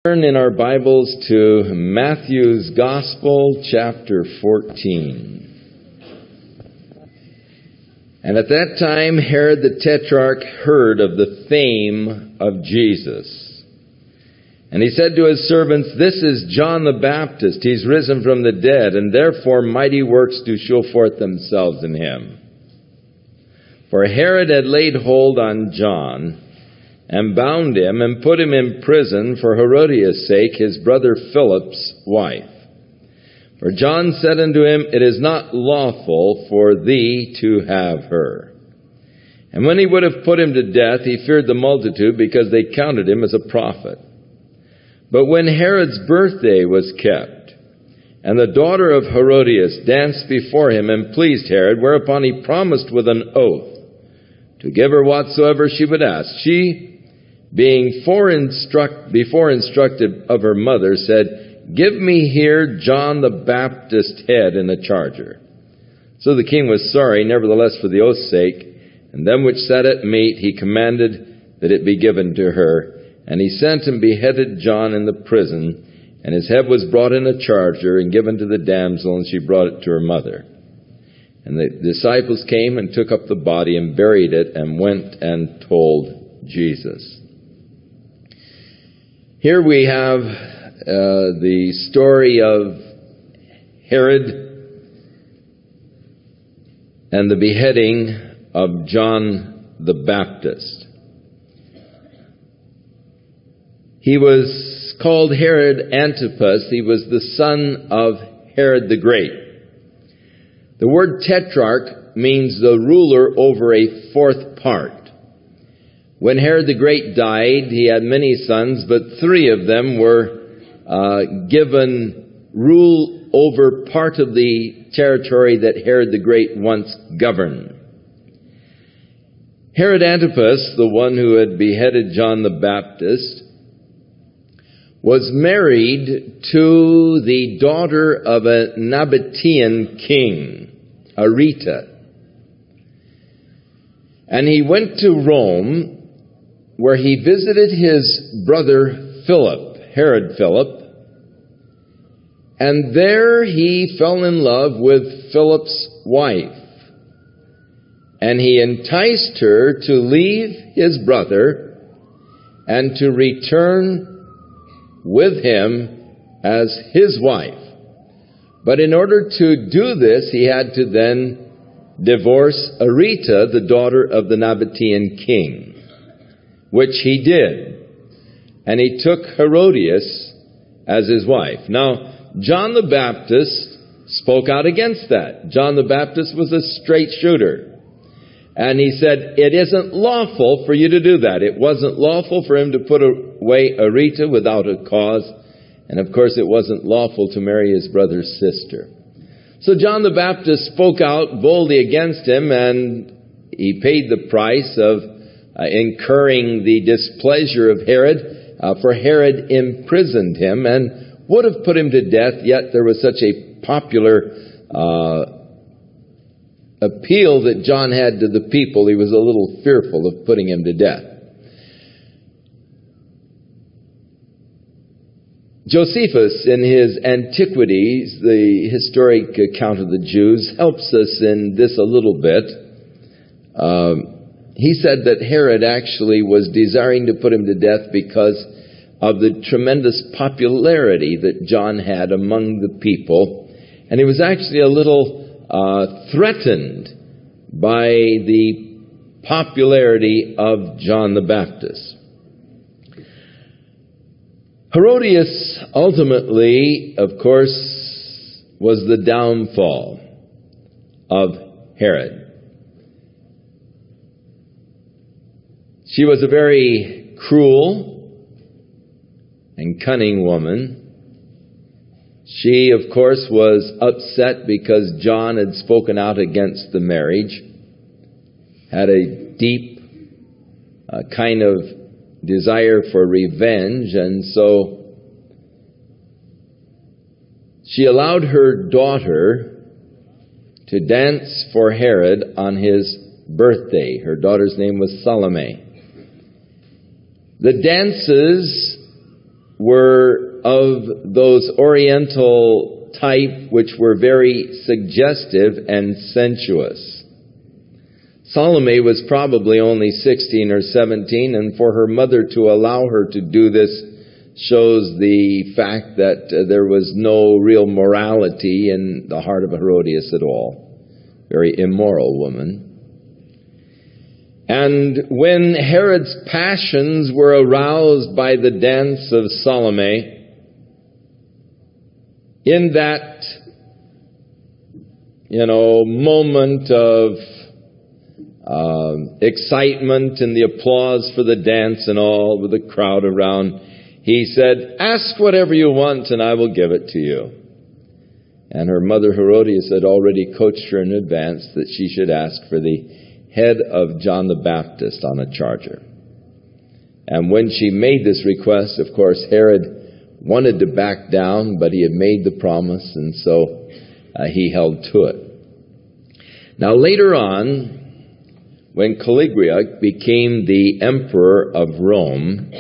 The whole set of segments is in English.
Turn in our Bibles to Matthew's Gospel, chapter 14. And at that time, Herod the Tetrarch heard of the fame of Jesus. And he said to his servants, "This is John the Baptist. He's risen from the dead, and therefore mighty works do show forth themselves in him." For Herod had laid hold on John, and bound him, and put him in prison for Herodias' sake, his brother Philip's wife. For John said unto him, "It is not lawful for thee to have her." And when he would have put him to death, he feared the multitude, because they counted him as a prophet. But when Herod's birthday was kept, and the daughter of Herodias danced before him, and pleased Herod, whereupon he promised with an oath to give her whatsoever she would ask, she, being before instructed of her mother, said, "Give me here John the Baptist's head in a charger." So the king was sorry, nevertheless for the oath's sake, and them which sat at meat he commanded that it be given to her. And he sent and beheaded John in the prison, and his head was brought in a charger and given to the damsel, and she brought it to her mother. And the disciples came and took up the body and buried it, and went and told Jesus. Here we have the story of Herod and the beheading of John the Baptist. He was called Herod Antipas. He was the son of Herod the Great. The word tetrarch means the ruler over a fourth part. When Herod the Great died, he had many sons, but three of them were given rule over part of the territory that Herod the Great once governed. Herod Antipas, the one who had beheaded John the Baptist, was married to the daughter of a Nabatean king, Areta. And he went to Rome, where he visited his brother Philip, Herod Philip, and there he fell in love with Philip's wife. And he enticed her to leave his brother and to return with him as his wife. But in order to do this, he had to then divorce Areta, the daughter of the Nabatean king, which he did. And he took Herodias as his wife. Now, John the Baptist spoke out against that. John the Baptist was a straight shooter. And he said, it isn't lawful for you to do that. It wasn't lawful for him to put away Areta without a cause. And of course, it wasn't lawful to marry his brother's sister. So John the Baptist spoke out boldly against him, and he paid the price of incurring the displeasure of Herod, for Herod imprisoned him and would have put him to death, yet there was such a popular appeal that John had to the people, he was a little fearful of putting him to death. Josephus, in his Antiquities, the historic account of the Jews, helps us in this a little bit. He said that Herod actually was desiring to put him to death because of the tremendous popularity that John had among the people. And he was actually a little threatened by the popularity of John the Baptist. Herodias ultimately, of course, was the downfall of Herod. She was a very cruel and cunning woman. She, of course, was upset because John had spoken out against the marriage, had a deep kind of desire for revenge, and so she allowed her daughter to dance for Herod on his birthday. Her daughter's name was Salome. The dances were of those Oriental type which were very suggestive and sensuous. Salome was probably only 16 or 17, and for her mother to allow her to do this shows the fact that there was no real morality in the heart of Herodias at all. Very immoral woman. And when Herod's passions were aroused by the dance of Salome, in that, moment of excitement and the applause for the dance and all, with the crowd around, he said, "Ask whatever you want and I will give it to you." And her mother Herodias had already coached her in advance that she should ask for the head of John the Baptist on a charger. And when she made this request, of course, Herod wanted to back down, but he had made the promise, and so he held to it. Now later on, when Caligula became the emperor of Rome,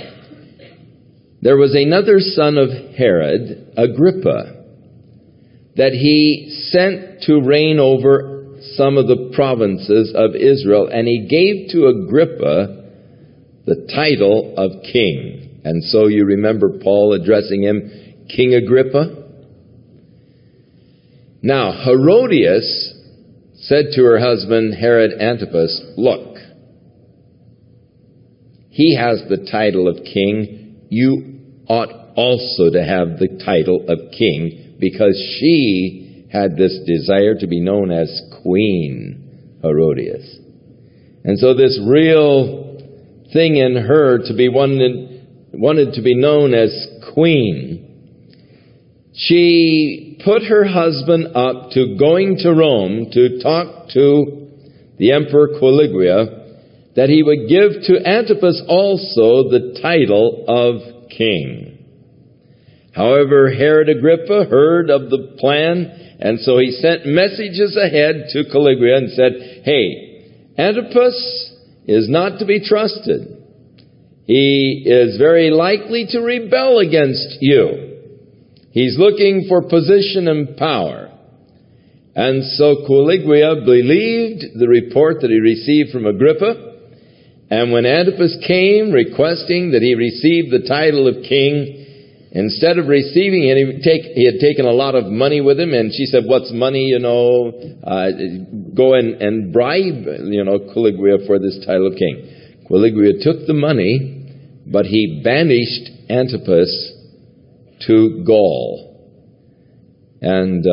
there was another son of Herod, Agrippa, that he sent to reign over some of the provinces of Israel, and he gave to Agrippa the title of king. And so you remember Paul addressing him, King Agrippa. Now, Herodias said to her husband, Herod Antipas, "Look, he has the title of king. You ought also to have the title of king," because she had this desire to be known as Queen Herodias. And so this real thing in her to be wanted to be known as Queen, she put her husband up to going to Rome to talk to the Emperor Caligula that he would give to Antipas also the title of king. However, Herod Agrippa heard of the plan, and so he sent messages ahead to Caligula and said, "Hey, Antipas is not to be trusted. He is very likely to rebel against you. He's looking for position and power." And so Caligula believed the report that he received from Agrippa, and when Antipas came requesting that he receive the title of king, instead of receiving it, he had taken a lot of money with him, and she said, "What's money, go and bribe, Caligula for this title of king." Caligula took the money, but he banished Antipas to Gaul. And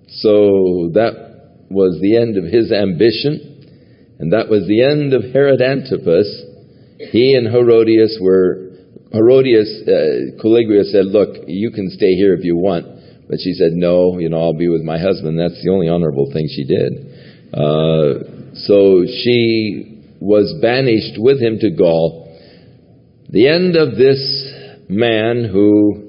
so that was the end of his ambition, and that was the end of Herod Antipas. He and Herodias Caligula said, "Look, you can stay here if you want." But she said, "No, I'll be with my husband." That's the only honorable thing she did. So she was banished with him to Gaul. The end of this man who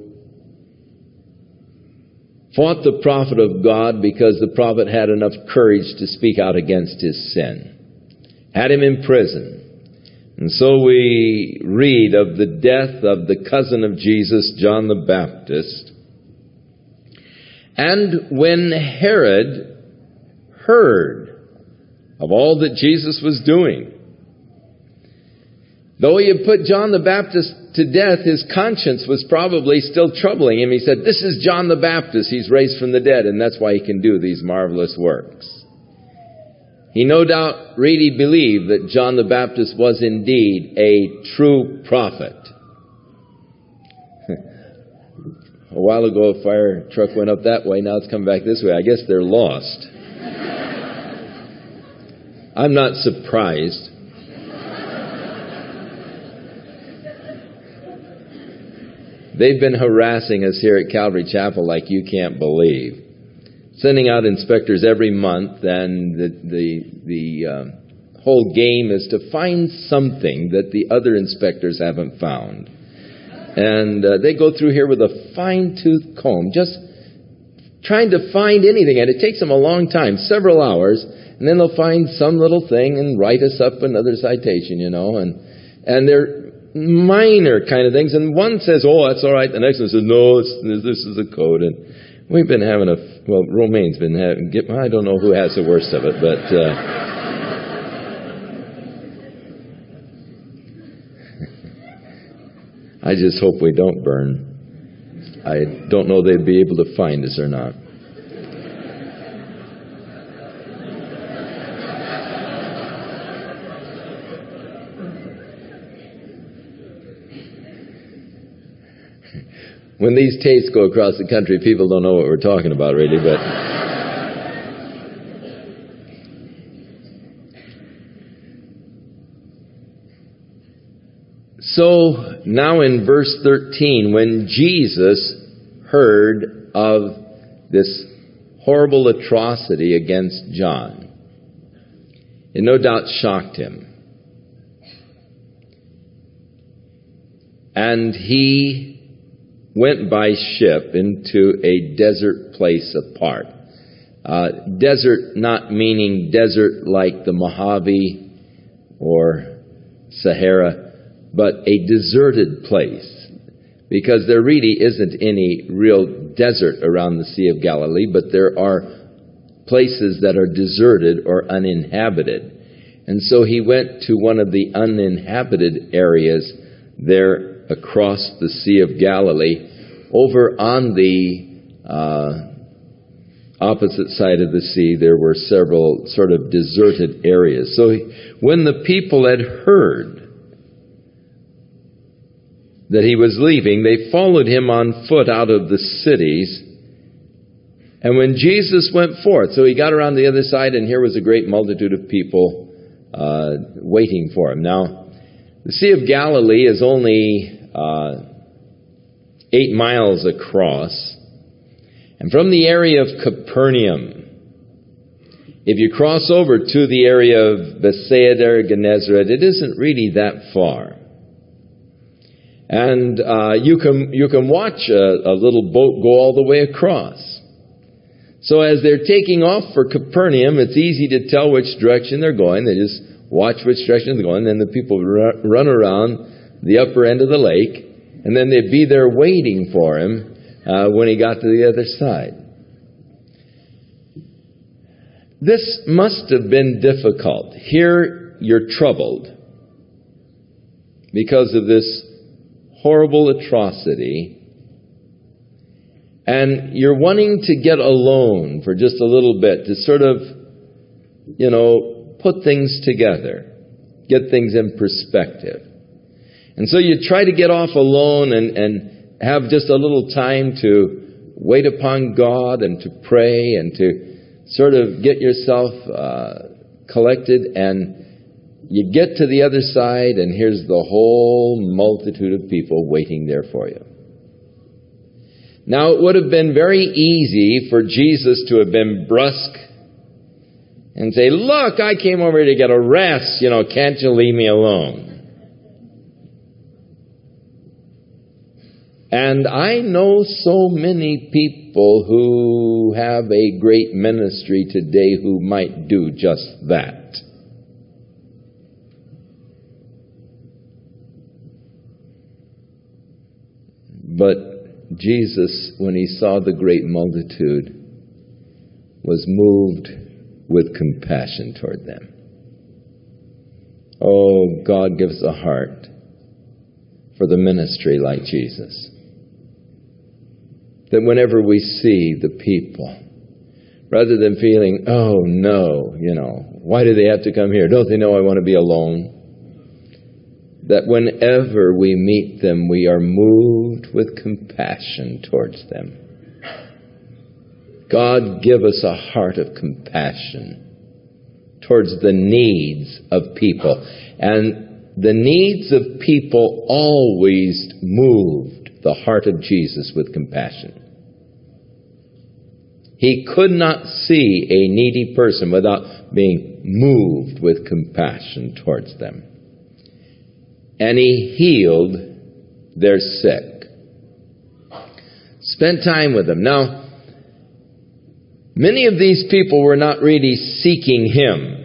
fought the prophet of God because the prophet had enough courage to speak out against his sin, had him in prison. And so we read of the death of the cousin of Jesus, John the Baptist. And when Herod heard of all that Jesus was doing, though he had put John the Baptist to death, his conscience was probably still troubling him. He said, "This is John the Baptist. He's raised from the dead, and that's why he can do these marvelous works." He no doubt really believed that John the Baptist was indeed a true prophet. A while ago, a fire truck went up that way. Now it's come back this way. I guess they're lost. I'm not surprised. They've been harassing us here at Calvary Chapel like you can't believe. Sending out inspectors every month, and the whole game is to find something that the other inspectors haven't found. And they go through here with a fine-tooth comb, just trying to find anything, and it takes them a long time, several hours, and then they'll find some little thing and write us up another citation, and they're minor kind of things. And one says, oh, that's all right. The next one says, no, this is a code. And we've been having Romaine's been having, I don't know who has the worst of it, but I just hope we don't burn. I don't know they'd be able to find us or not. When these tapes go across the country, people don't know what we're talking about, really, but so now in verse 13, when Jesus heard of this horrible atrocity against John, it no doubt shocked him. And he went by ship into a desert place apart. Desert not meaning desert like the Mojave or Sahara, but a deserted place, because there really isn't any real desert around the Sea of Galilee, but there are places that are deserted or uninhabited. And so he went to one of the uninhabited areas there across the Sea of Galilee. Over on the opposite side of the sea, there were several sort of deserted areas. So when the people had heard that he was leaving, they followed him on foot out of the cities. And when Jesus went forth, so he got around the other side, and here was a great multitude of people waiting for him. Now, the Sea of Galilee is only 8 miles across. And from the area of Capernaum, if you cross over to the area of Bethsaida or Gennesaret, it isn't really that far. And you can watch a little boat go all the way across. So as they're taking off for Capernaum, it's easy to tell which direction they're going. They just watch which direction they're going. Then the people run around the upper end of the lake, and then they'd be there waiting for him when he got to the other side. This must have been difficult. Here you're troubled because of this horrible atrocity, and you're wanting to get alone for just a little bit to sort of, put things together, get things in perspective. And so you try to get off alone and have just a little time to wait upon God and to pray and to sort of get yourself collected, and you get to the other side, and here's the whole multitude of people waiting there for you. Now, it would have been very easy for Jesus to have been brusque and say, look, I came over here to get a rest, can't you leave me alone? And I know so many people who have a great ministry today who might do just that. But Jesus, when he saw the great multitude, was moved with compassion toward them. Oh, God gives a heart for the ministry like Jesus. That whenever we see the people, rather than feeling, oh no, why do they have to come here? Don't they know I want to be alone? That whenever we meet them, we are moved with compassion towards them. God, give us a heart of compassion towards the needs of people. And the needs of people always moved the heart of Jesus with compassion. He could not see a needy person without being moved with compassion towards them. And he healed their sick. Spent time with them. Now, many of these people were not really seeking him.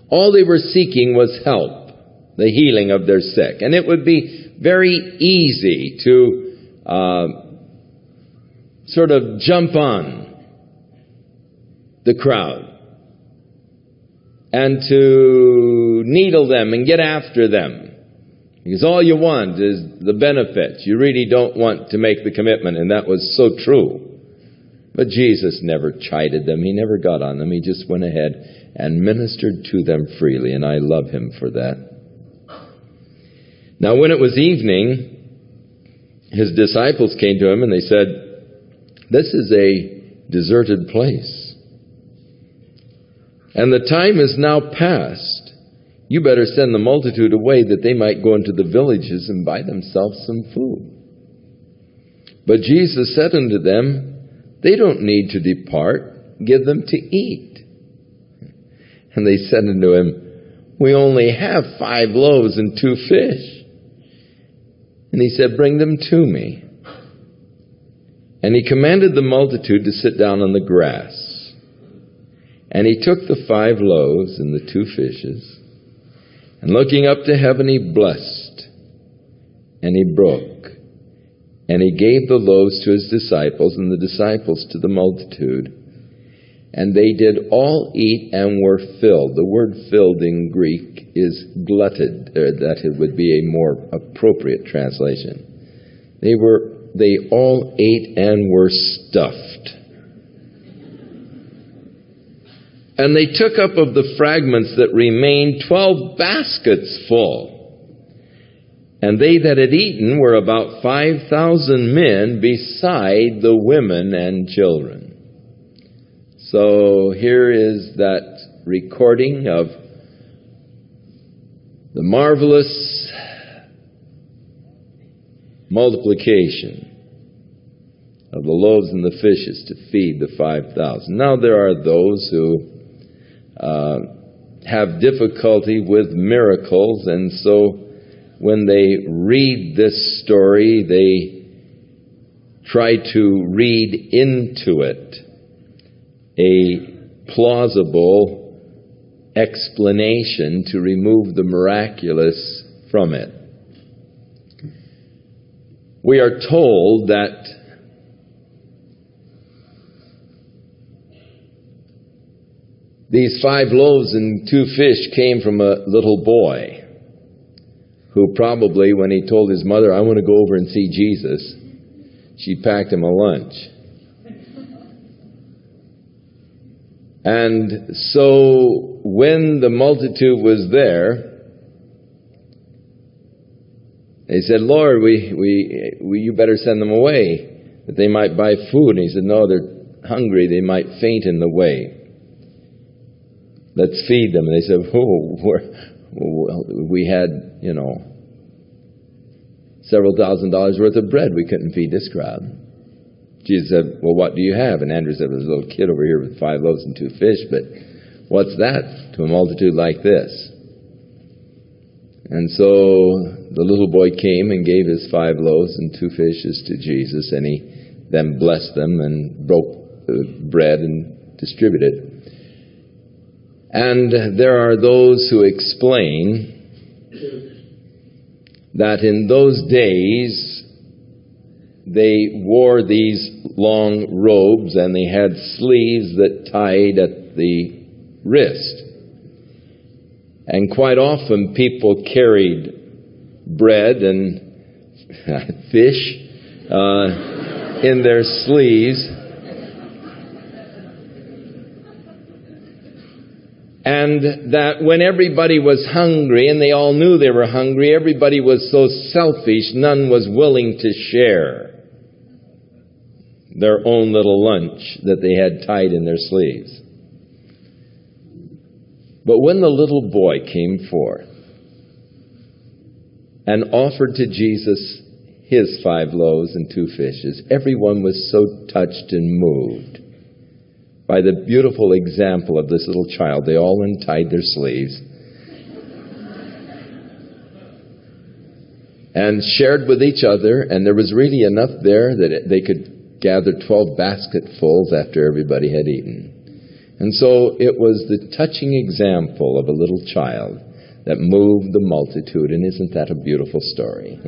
All they were seeking was help, the healing of their sick. And it would be very easy to sort of jump on the crowd and to needle them and get after them. Because all you want is the benefits. You really don't want to make the commitment, and that was so true. But Jesus never chided them. He never got on them. He just went ahead and ministered to them freely, and I love him for that. Now, when it was evening, his disciples came to him and they said, "This is a deserted place, and the time is now past. You better send the multitude away that they might go into the villages and buy themselves some food." But Jesus said unto them, "They don't need to depart. Give them to eat." And they said unto him, "We only have 5 loaves and 2 fish. And he said, "Bring them to me." And he commanded the multitude to sit down on the grass. And he took the 5 loaves and the 2 fishes, and looking up to heaven, he blessed, and he broke, and he gave the loaves to his disciples, and the disciples to the multitude. And they did all eat and were filled. The word filled in Greek is glutted, or that it would be a more appropriate translation. They all ate and were stuffed. And they took up of the fragments that remained 12 baskets full. And they that had eaten were about 5,000 men, beside the women and children. So here is that recording of the marvelous multiplication of the loaves and the fishes to feed the 5,000. Now there are those who have difficulty with miracles, and so when they read this story, they try to read into it a plausible explanation to remove the miraculous from it. We are told that these 5 loaves and 2 fish came from a little boy who probably, when he told his mother, "I want to go over and see Jesus," she packed him a lunch. And so when the multitude was there, they said, "Lord, you better send them away that they might buy food." And he said, "No, they're hungry. They might faint in the way. Let's feed them." And they said, "Well, we had, several $1,000s worth of bread. We couldn't feed this crowd." Jesus said, "Well, what do you have?" And Andrew said, "There's a little kid over here with 5 loaves and 2 fish, but what's that to a multitude like this?" And so the little boy came and gave his 5 loaves and 2 fishes to Jesus, and he then blessed them and broke the bread and distributed. And there are those who explain that in those days they wore these long robes and they had sleeves that tied at the wrist. And quite often people carried bread and fish in their sleeves. And that when everybody was hungry, and they all knew they were hungry, everybody was so selfish, none was willing to share their own little lunch that they had tied in their sleeves. But when the little boy came forth and offered to Jesus his 5 loaves and 2 fishes, everyone was so touched and moved by the beautiful example of this little child. They all untied their sleeves and shared with each other, and there was really enough there that they could gather 12 basketfuls after everybody had eaten. And so it was the touching example of a little child that moved the multitude. And isn't that a beautiful story?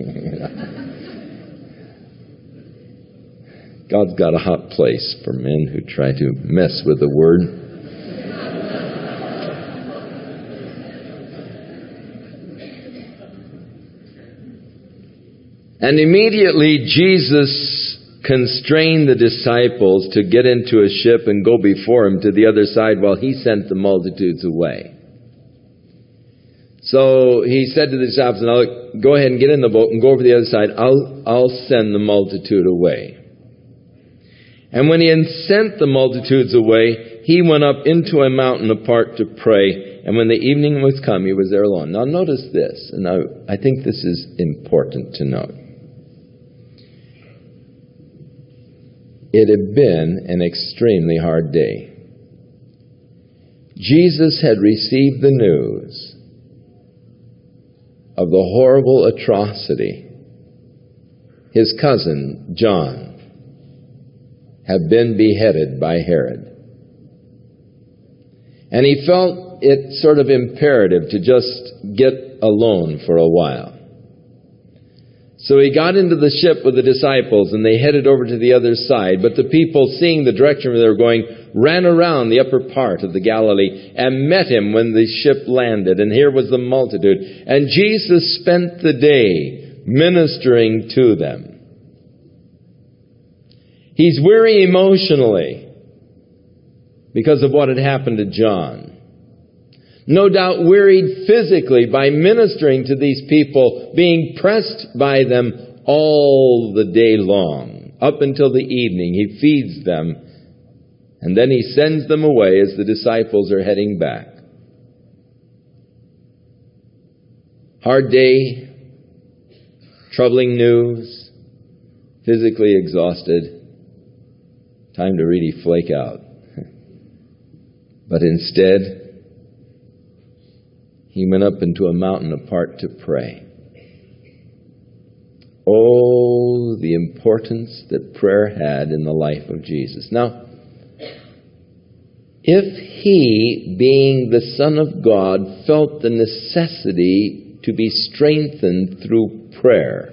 God's got a hot place for men who try to mess with the Word. And immediately Jesus constrained the disciples to get into a ship and go before him to the other side while he sent the multitudes away. So he said to the disciples, "Now go ahead and get in the boat and go over the other side. I'll send the multitude away." And when he had sent the multitudes away, he went up into a mountain apart to pray. And when the evening was come, he was there alone. Now notice this, and I think this is important to note. It had been an extremely hard day. Jesus had received the news of the horrible atrocity. His cousin, John, had been beheaded by Herod. And he felt it sort of imperative to just get alone for a while. So he got into the ship with the disciples, and they headed over to the other side. But the people, seeing the direction where they were going, ran around the upper part of the Galilee and met him when the ship landed. And here was the multitude. And Jesus spent the day ministering to them. He's weary emotionally because of what had happened to John. No doubt wearied physically by ministering to these people, being pressed by them all the day long. Up until the evening, he feeds them, and then he sends them away as the disciples are heading back. Hard day, troubling news, physically exhausted. Time to really flake out. But instead, he went up into a mountain apart to pray. Oh, the importance that prayer had in the life of Jesus. Now, if he, being the Son of God, felt the necessity to be strengthened through prayer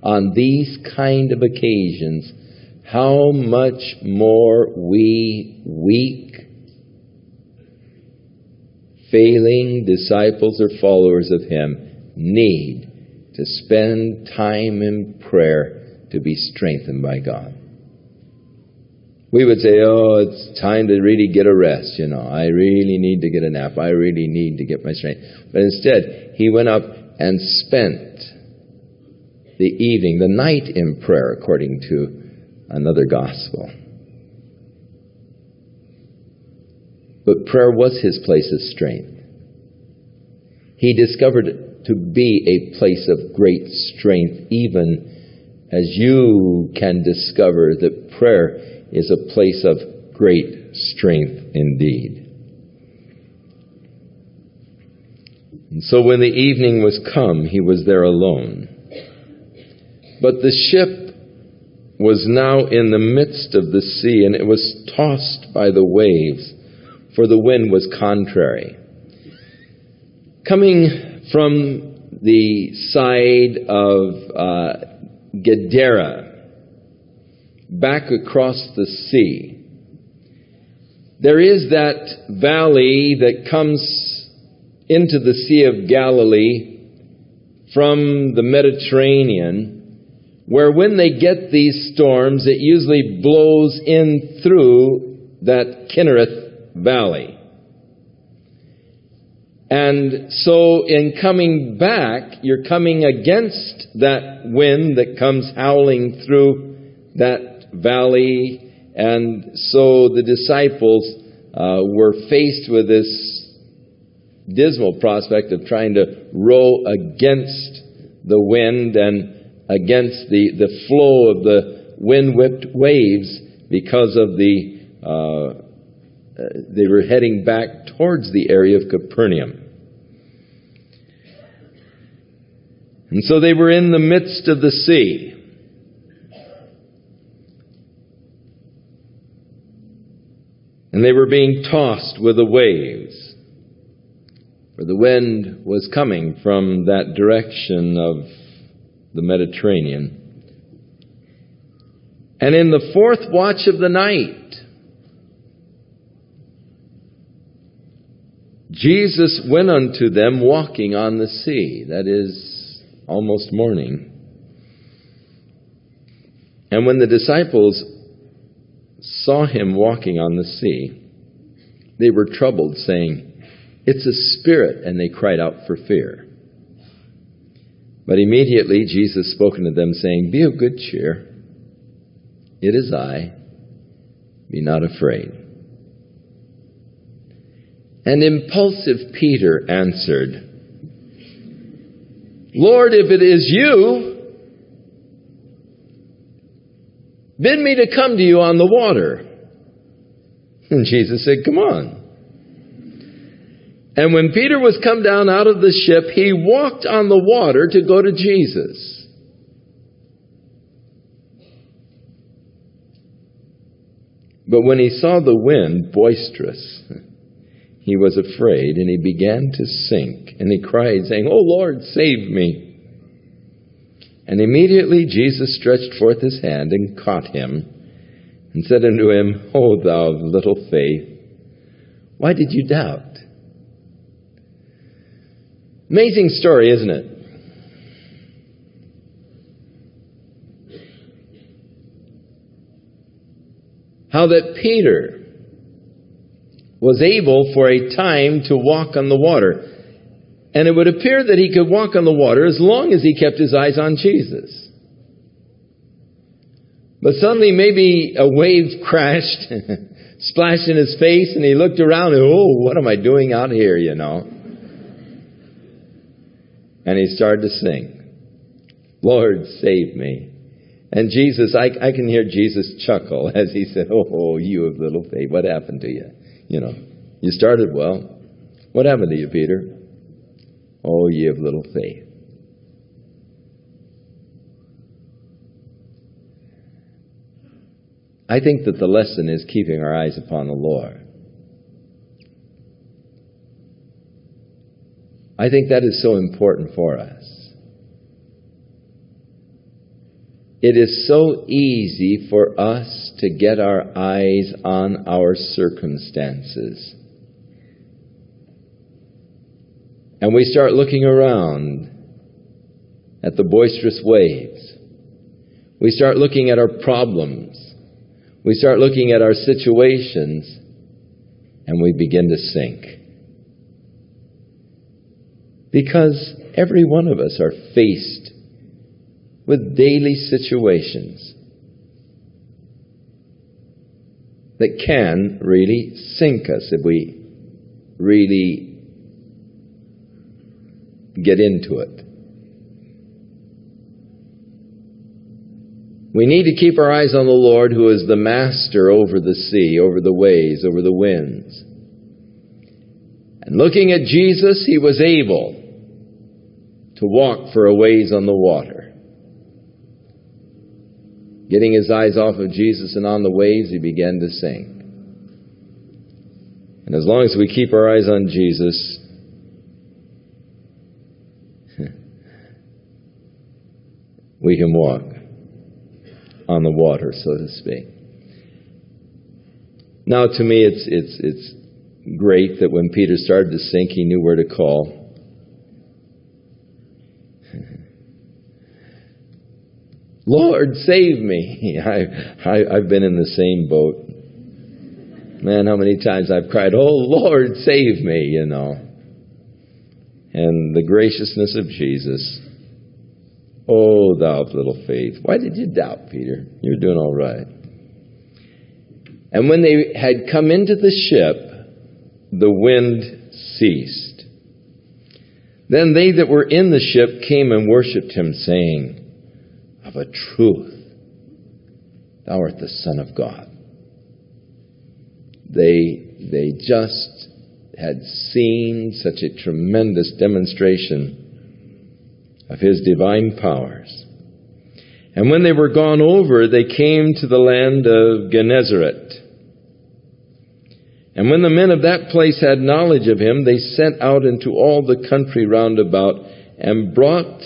on these kind of occasions, how much more we weak, failing disciples or followers of him need to spend time in prayer to be strengthened by God. We would say, oh, it's time to really get a rest, I really need to get a nap. I really need to get my strength. But instead, he went up and spent the evening, the night in prayer, according to another gospel. But prayer was his place of strength. He discovered it to be a place of great strength, even as you can discover that prayer is a place of great strength indeed. And so when the evening was come, he was there alone. But the ship was now in the midst of the sea, and it was tossed by the waves, for the wind was contrary. Coming from the side of Gadara, back across the sea, there is that valley that comes into the Sea of Galilee from the Mediterranean, where when they get these storms, it usually blows in through that Kinnereth Valley. And so in coming back, you're coming against that wind that comes howling through that valley. And so the disciples were faced with this dismal prospect of trying to row against the wind and against the flow of the wind-whipped waves because of they were heading back towards the area of Capernaum. And so they were in the midst of the sea. and they were being tossed with the waves, for the wind was coming from that direction of the Mediterranean. And in the fourth watch of the night, Jesus went unto them walking on the sea. That is almost morning. And when the disciples saw him walking on the sea, they were troubled, saying, "It's a spirit," and they cried out for fear. But immediately Jesus spoke unto them, saying, "Be of good cheer. It is I. Be not afraid." And impulsive Peter answered, "Lord, if it is you, bid me to come to you on the water." And Jesus said, "Come on." And when Peter was come down out of the ship, he walked on the water to go to Jesus. But when he saw the wind boisterous, he was afraid, and he began to sink. And he cried, saying, "O Lord, save me." And immediately Jesus stretched forth his hand and caught him, and said unto him, "O thou of little faith, why did you doubt?" Amazing story, isn't it? How that Peter was able for a time to walk on the water. And it would appear that he could walk on the water as long as he kept his eyes on Jesus. But suddenly maybe a wave crashed, splashed in his face, and he looked around and, "Oh, what am I doing out here, you know?" And he started to sing, "Lord, save me." And Jesus, I can hear Jesus chuckle as he said, "Oh, you of little faith, what happened to you? You know, you started well. What happened to you, Peter? Oh, ye of little faith." I think that the lesson is keeping our eyes upon the Lord. I think that is so important for us. It is so easy for us to get our eyes on our circumstances. And we start looking around at the boisterous waves. We start looking at our problems. We start looking at our situations, and we begin to sink. Because every one of us are faced with daily situations that can really sink us if we really get into it. We need to keep our eyes on the Lord, who is the master over the sea, over the waves, over the winds. And looking at Jesus, he was able to walk for a ways on the water. Getting his eyes off of Jesus and on the waves, he began to sink. And as long as we keep our eyes on Jesus, we can walk on the water, so to speak. Now, to me, it's great that when Peter started to sink, he knew where to call. Lord, save me. I've been in the same boat. Man, how many times I've cried, "Oh, Lord, save me," you know. And the graciousness of Jesus. "Oh, thou of little faith, why did you doubt, Peter? You're doing all right." And when they had come into the ship, the wind ceased. Then they that were in the ship came and worshipped him, saying, "Of a truth, thou art the Son of God." They just had seen such a tremendous demonstration of his divine powers. And when they were gone over, they came to the land of Gennesaret. And when the men of that place had knowledge of him, they sent out into all the country round about, and brought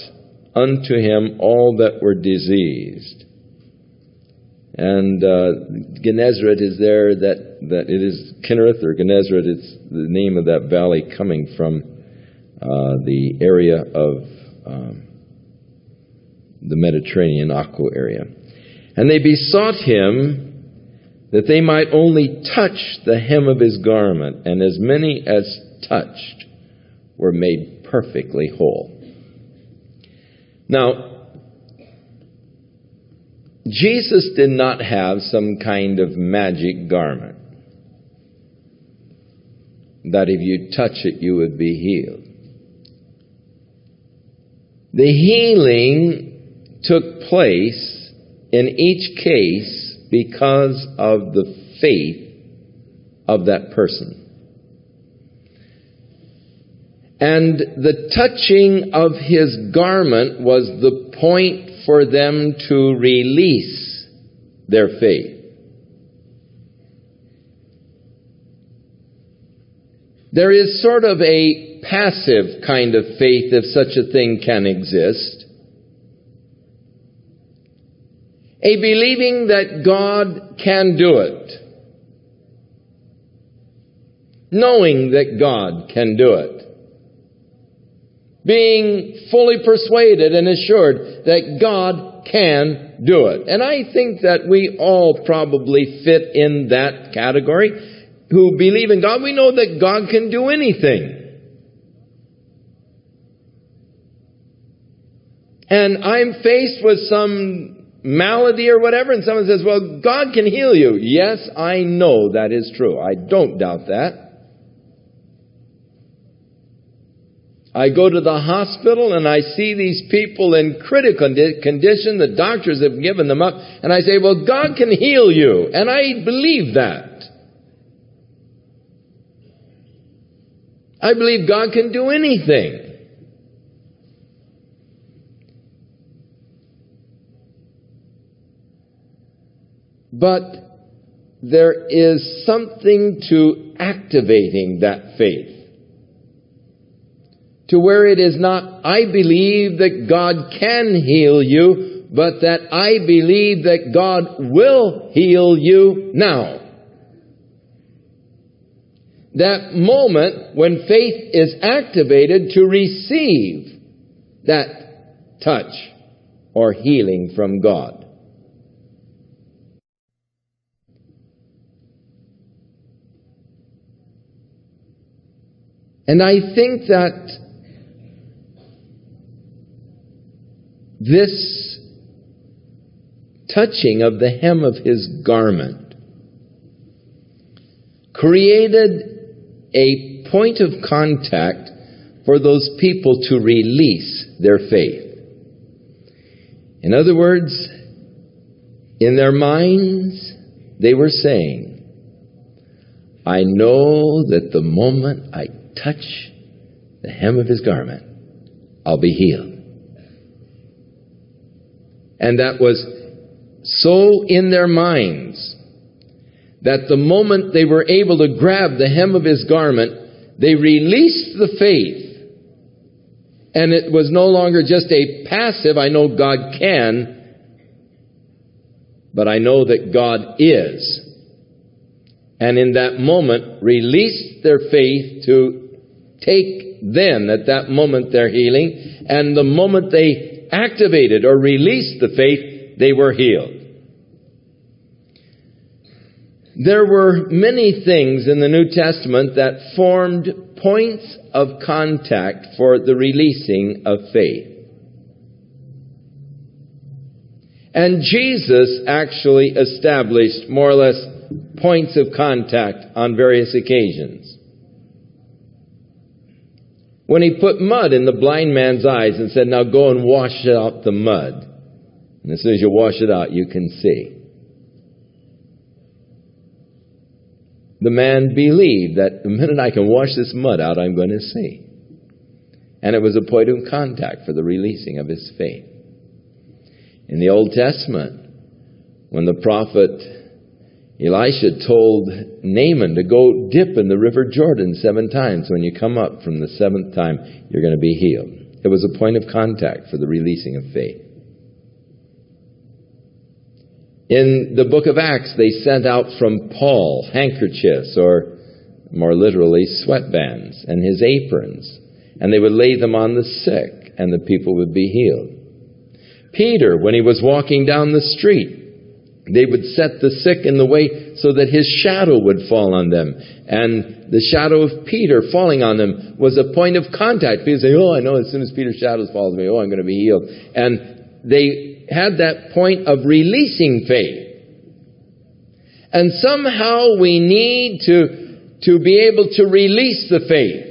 unto him all that were diseased. And Gennesaret is there, that it is Kinnereth or Gennesaret, it's the name of that valley coming from the area of the Mediterranean aqua area. And they besought him that they might only touch the hem of his garment, and as many as touched were made perfectly whole. Now, Jesus did not have some kind of magic garment that if you touch it, you would be healed. The healing took place in each case because of the faith of that person. And the touching of his garment was the point for them to release their faith. There is sort of a passive kind of faith, if such a thing can exist. A believing that God can do it. Knowing that God can do it. Being fully persuaded and assured that God can do it. And I think that we all probably fit in that category who believe in God. We know that God can do anything. And I'm faced with some malady or whatever, and someone says, well, God can heal you. Yes, I know that is true. I don't doubt that. I go to the hospital and I see these people in critical condition. The doctors have given them up. And I say, well, God can heal you. And I believe that. I believe God can do anything. But there is something to activating that faith. To where it is not, I believe that God can heal you, but that I believe that God will heal you now. That moment when faith is activated to receive that touch or healing from God. And I think that this touching of the hem of his garment created a point of contact for those people to release their faith. In other words, in their minds, they were saying, I know that the moment I touch the hem of his garment, I'll be healed. And that was so in their minds that the moment they were able to grab the hem of his garment, they released the faith. And it was no longer just a passive, I know God can, but I know that God is. And in that moment, released their faith to take then, at that moment, their healing. And the moment they activated or released the faith, they were healed. There were many things in the New Testament that formed points of contact for the releasing of faith. And Jesus actually established more or less points of contact on various occasions. When he put mud in the blind man's eyes and said, now go and wash out the mud. And as soon as you wash it out, you can see. The man believed that the minute I can wash this mud out, I'm going to see. And it was a point of contact for the releasing of his faith. In the Old Testament, when the prophet Elisha told Naaman to go dip in the river Jordan 7 times. When you come up from the 7th time, you're going to be healed. It was a point of contact for the releasing of faith. In the book of Acts, they sent out from Paul handkerchiefs, or more literally, sweatbands, and his aprons, and they would lay them on the sick, and the people would be healed. Peter, when he was walking down the street, they would set the sick in the way so that his shadow would fall on them. And the shadow of Peter falling on them was a point of contact. People say, oh, I know as soon as Peter's shadow falls on me, oh, I'm going to be healed. And they had that point of releasing faith. And somehow we need to be able to release the faith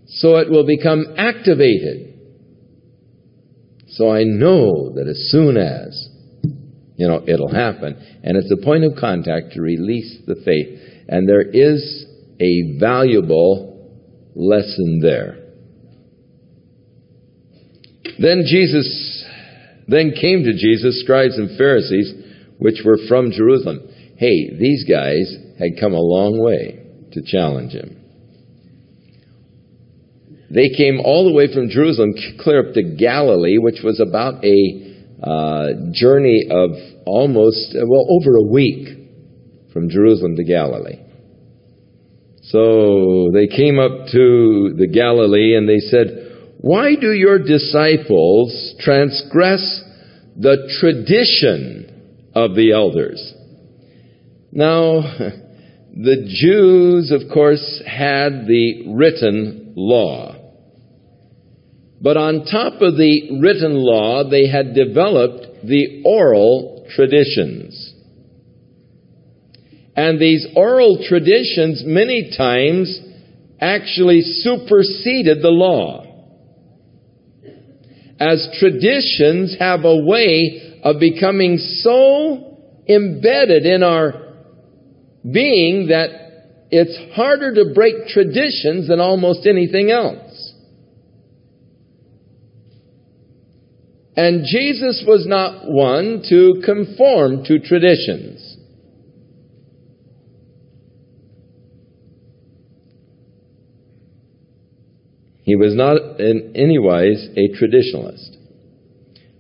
so it will become activated. So I know that as soon as it'll happen. And it's a point of contact to release the faith. And there is a valuable lesson there. Then came to Jesus scribes and Pharisees, which were from Jerusalem. Hey, these guys had come a long way to challenge him. They came all the way from Jerusalem, clear up to Galilee, which was about a journey of over a week from Jerusalem to Galilee. So they came up to the Galilee and they said, why do your disciples transgress the tradition of the elders? Now, the Jews, of course, had the written law. But on top of the written law, they had developed the oral traditions. And these oral traditions many times actually superseded the law. As traditions have a way of becoming so embedded in our being that it's harder to break traditions than almost anything else. And Jesus was not one to conform to traditions. He was not in any wise a traditionalist.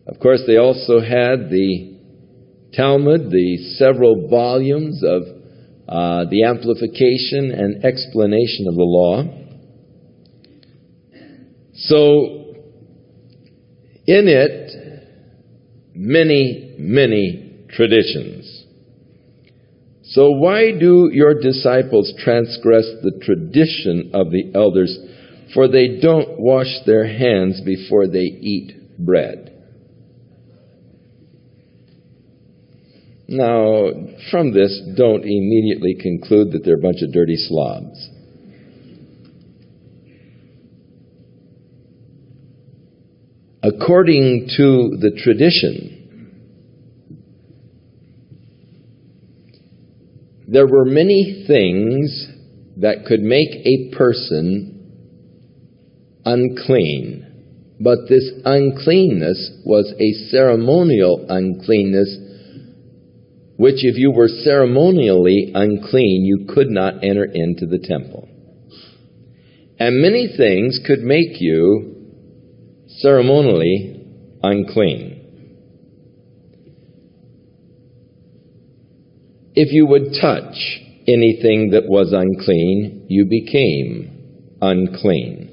Of course, they also had the Talmud, the several volumes of the amplification and explanation of the law. So, in it, many traditions. So why do your disciples transgress the tradition of the elders? For they don't wash their hands before they eat bread. Now, from this, don't immediately conclude that they're a bunch of dirty slobs. According to the tradition, there were many things that could make a person unclean. But this uncleanness was a ceremonial uncleanness, which if you were ceremonially unclean, you could not enter into the temple. And many things could make you ceremonially unclean. If you would touch anything that was unclean, you became unclean.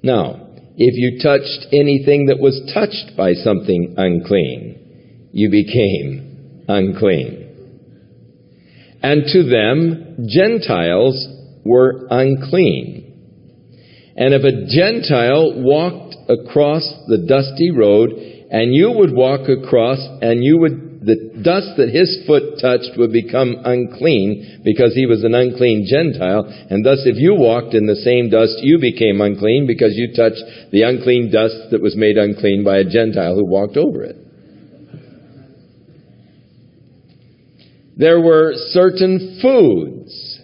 Now, if you touched anything that was touched by something unclean, you became unclean. And to them, Gentiles were unclean. And if a Gentile walked across the dusty road, and you would walk across, and the dust that his foot touched would become unclean, because he was an unclean Gentile, and thus if you walked in the same dust, you became unclean, because you touched the unclean dust that was made unclean by a Gentile who walked over it. There were certain foods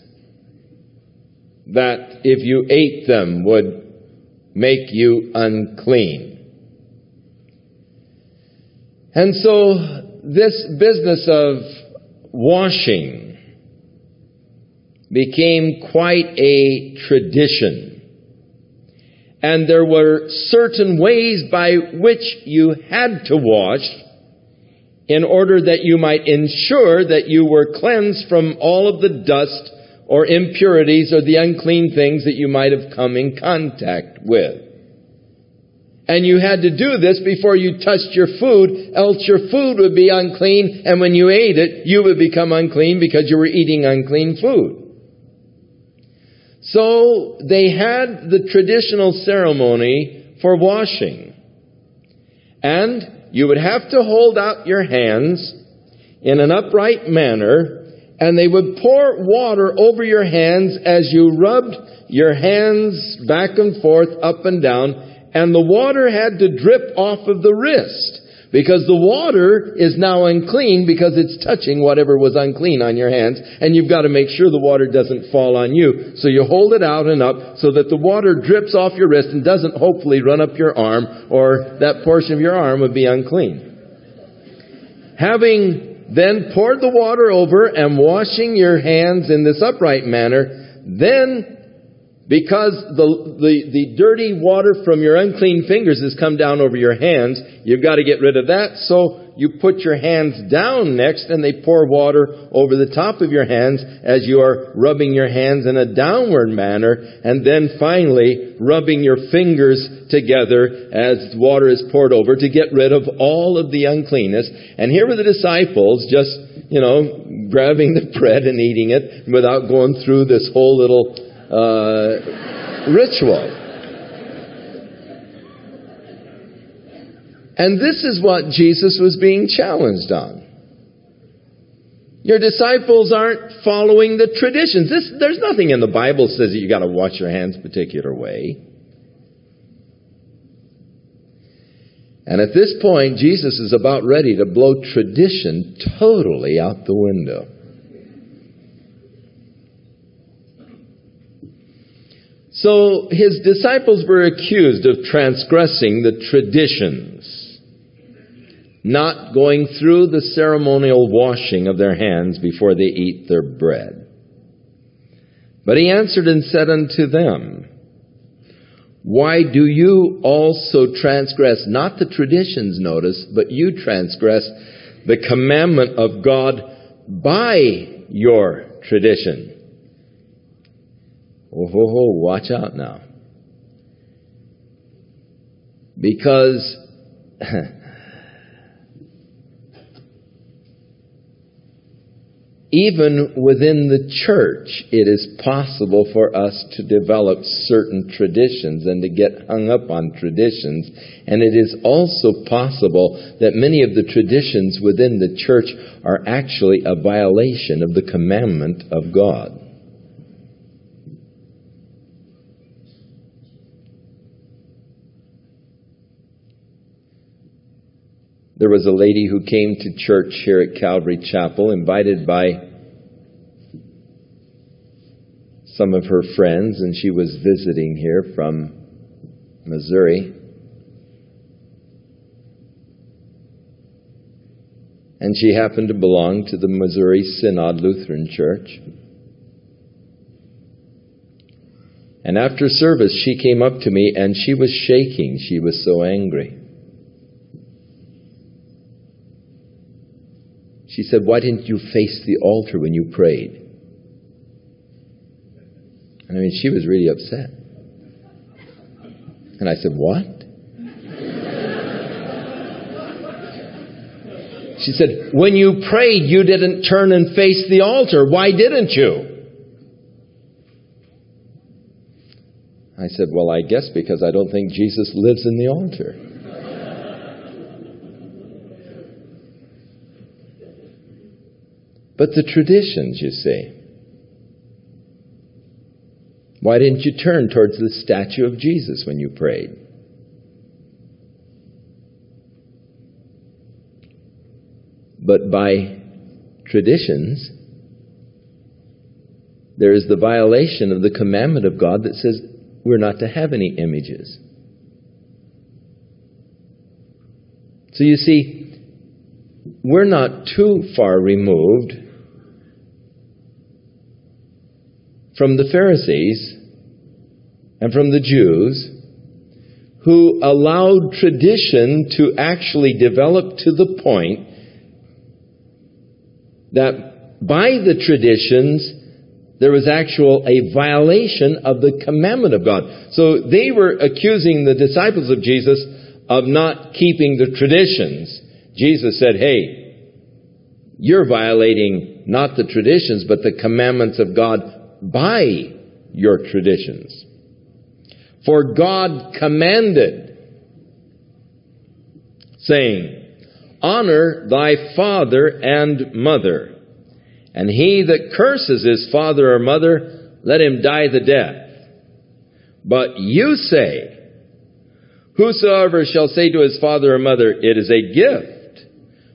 that if you ate them would make you unclean. And so this business of washing became quite a tradition. And there were certain ways by which you had to wash in order that you might ensure that you were cleansed from all of the dust or impurities or the unclean things that you might have come in contact with. And you had to do this before you touched your food, else your food would be unclean, and when you ate it, you would become unclean because you were eating unclean food. So they had the traditional ceremony for washing. And you would have to hold out your hands in an upright manner, and they would pour water over your hands as you rubbed your hands back and forth, up and down, and the water had to drip off of the wrist, because the water is now unclean because it's touching whatever was unclean on your hands, and you've got to make sure the water doesn't fall on you. So you hold it out and up so that the water drips off your wrist and doesn't hopefully run up your arm, or that portion of your arm would be unclean. Having then poured the water over and washing your hands in this upright manner, then because the dirty water from your unclean fingers has come down over your hands, you've got to get rid of that. So you put your hands down next, and they pour water over the top of your hands as you are rubbing your hands in a downward manner, and then finally rubbing your fingers together as water is poured over to get rid of all of the uncleanness. And here were the disciples just, grabbing the bread and eating it without going through this whole little ritual. And this is what Jesus was being challenged on. Your disciples aren't following the traditions. There's nothing in the Bible that says that you got to wash your hands a particular way. And at this point, Jesus is about ready to blow tradition totally out the window. So his disciples were accused of transgressing the traditions, not going through the ceremonial washing of their hands before they eat their bread. But he answered and said unto them, why do you also transgress, not the traditions, notice, but you transgress the commandment of God by your tradition? Oh, watch out now. Because even within the church, it is possible for us to develop certain traditions and to get hung up on traditions. And it is also possible that many of the traditions within the church are actually a violation of the commandment of God. There was a lady who came to church here at Calvary Chapel, invited by some of her friends, and she was visiting here from Missouri. And she happened to belong to the Missouri Synod Lutheran Church. And after service, she came up to me and she was shaking. She was so angry. She said, why didn't you face the altar when you prayed? I mean, she was really upset. And I said, what? She said, when you prayed, you didn't turn and face the altar. Why didn't you? I said, well, I guess because I don't think Jesus lives in the altar. But the traditions, you see. Why didn't you turn towards the statue of Jesus when you prayed? But by traditions, there is the violation of the commandment of God that says we're not to have any images. So you see, we're not too far removed from the Pharisees and from the Jews who allowed tradition to actually develop to the point that by the traditions there was a violation of the commandment of God. So they were accusing the disciples of Jesus of not keeping the traditions. Jesus said, hey, you're violating not the traditions, but the commandments of God by your traditions. For God commanded, saying, honor thy father and mother, and he that curses his father or mother, let him die the death. But you say, whosoever shall say to his father or mother, it is a gift,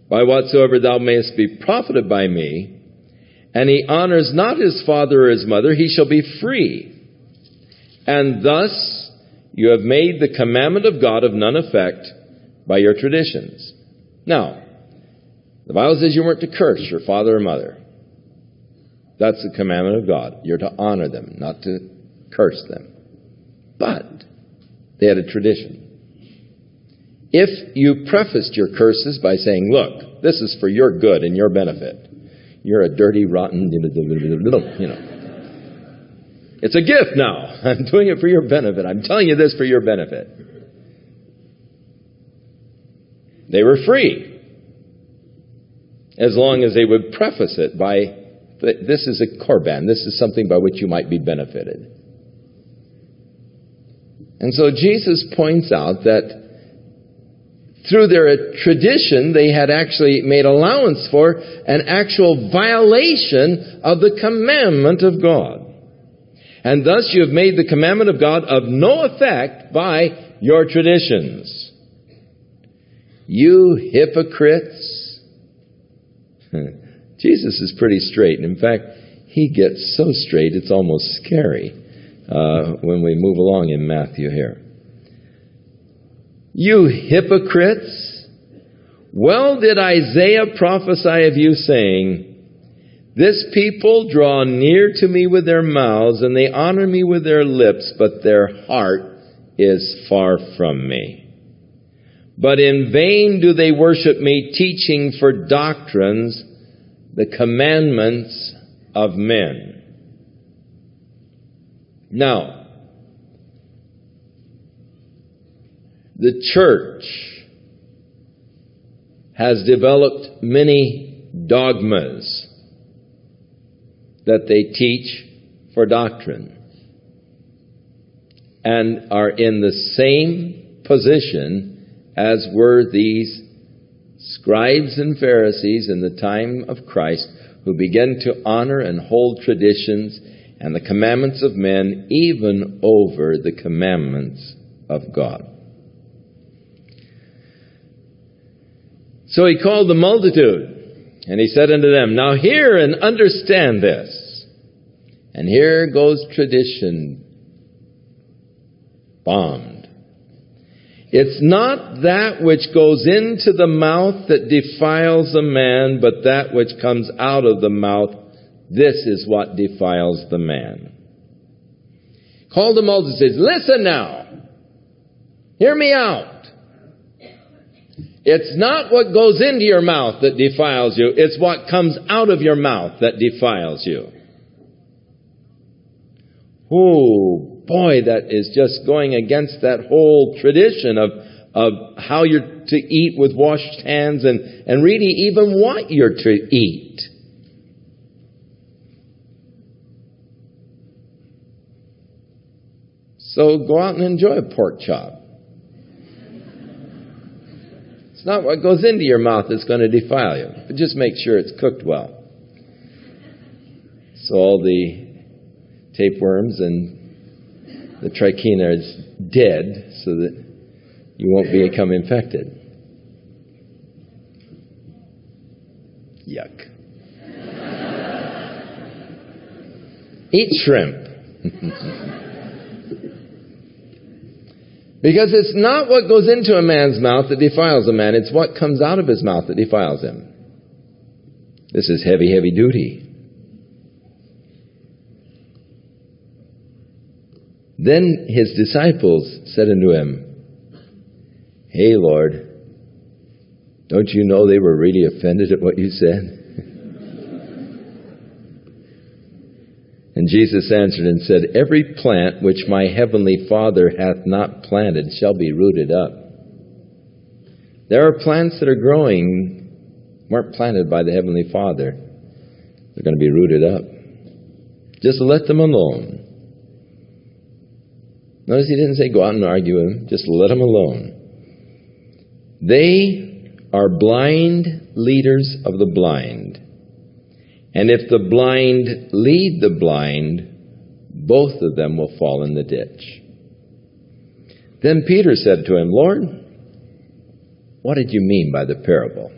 by whatsoever thou mayest be profited by me, and he honors not his father or his mother, he shall be free. And thus you have made the commandment of God of none effect by your traditions. Now, the Bible says you weren't to curse your father or mother. That's the commandment of God. You're to honor them, not to curse them. But they had a tradition. If you prefaced your curses by saying, look, this is for your good and your benefit. You're a dirty, rotten, It's a gift now. I'm doing it for your benefit. I'm telling you this for your benefit. They were free. As long as they would preface it by, this is a korban. This is something by which you might be benefited. And so Jesus points out that through their tradition, they had actually made allowance for an actual violation of the commandment of God. And thus you have made the commandment of God of no effect by your traditions. You hypocrites. Jesus is pretty straight. In fact, he gets so straight it's almost scary when we move along in Matthew here. You hypocrites, well did Isaiah prophesy of you, saying, this people draw near to me with their mouths, and they honor me with their lips, but their heart is far from me. But in vain do they worship me, teaching for doctrines the commandments of men. Now, the church has developed many dogmas that they teach for doctrine and are in the same position as were these scribes and Pharisees in the time of Christ, who began to honor and hold traditions and the commandments of men even over the commandments of God. So he called the multitude, and he said unto them, now hear and understand this. And here goes tradition bombed. It's not that which goes into the mouth that defiles a man, but that which comes out of the mouth, this is what defiles the man. Called the multitude, says, listen now. Hear me out. It's not what goes into your mouth that defiles you. It's what comes out of your mouth that defiles you. Oh, boy, that is just going against that whole tradition of how you're to eat with washed hands and really even what you're to eat. So go out and enjoy a pork chop. It's not what goes into your mouth that's going to defile you. But just make sure it's cooked well. So all the tapeworms and the trichina is dead so that you won't become infected. Yuck. Eat shrimp. Because it's not what goes into a man's mouth that defiles a man. It's what comes out of his mouth that defiles him. This is heavy, heavy duty. Then his disciples said unto him, Hey, Lord, don't you know they were really offended at what you said? And Jesus answered and said, Every plant which my heavenly Father hath not planted shall be rooted up. There are plants that are growing, weren't planted by the Heavenly Father. They're going to be rooted up. Just let them alone. Notice he didn't say go out and argue with them. Just let them alone. They are blind leaders of the blind. And if the blind lead the blind, both of them will fall in the ditch. Then Peter said to him, Lord, what did you mean by the parable?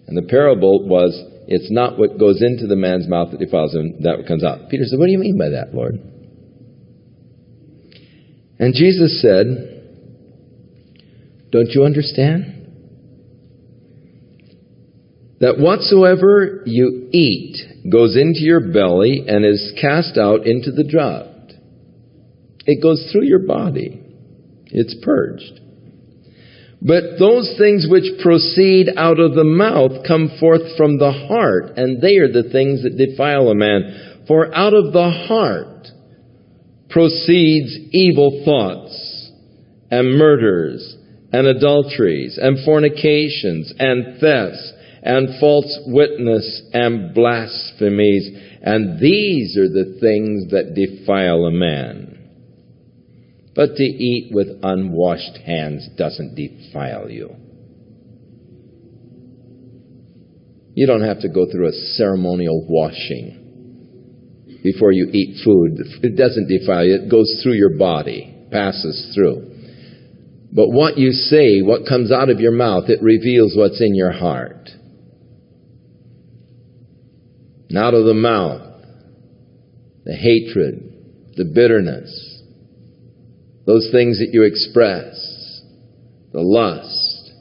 And the parable was, it's not what goes into the man's mouth that defiles him, that comes out. Peter said, what do you mean by that, Lord? And Jesus said, don't you understand? That whatsoever you eat goes into your belly and is cast out into the draught. It goes through your body. It's purged. But those things which proceed out of the mouth come forth from the heart, and they are the things that defile a man. For out of the heart proceeds evil thoughts, and murders, and adulteries, and fornications, and thefts, and false witness, and blasphemies. And these are the things that defile a man. But to eat with unwashed hands doesn't defile you. You don't have to go through a ceremonial washing before you eat food. It doesn't defile you. It goes through your body, passes through. But what you say, what comes out of your mouth, it reveals what's in your heart. And out of the mouth, the hatred, the bitterness, those things that you express, the lust,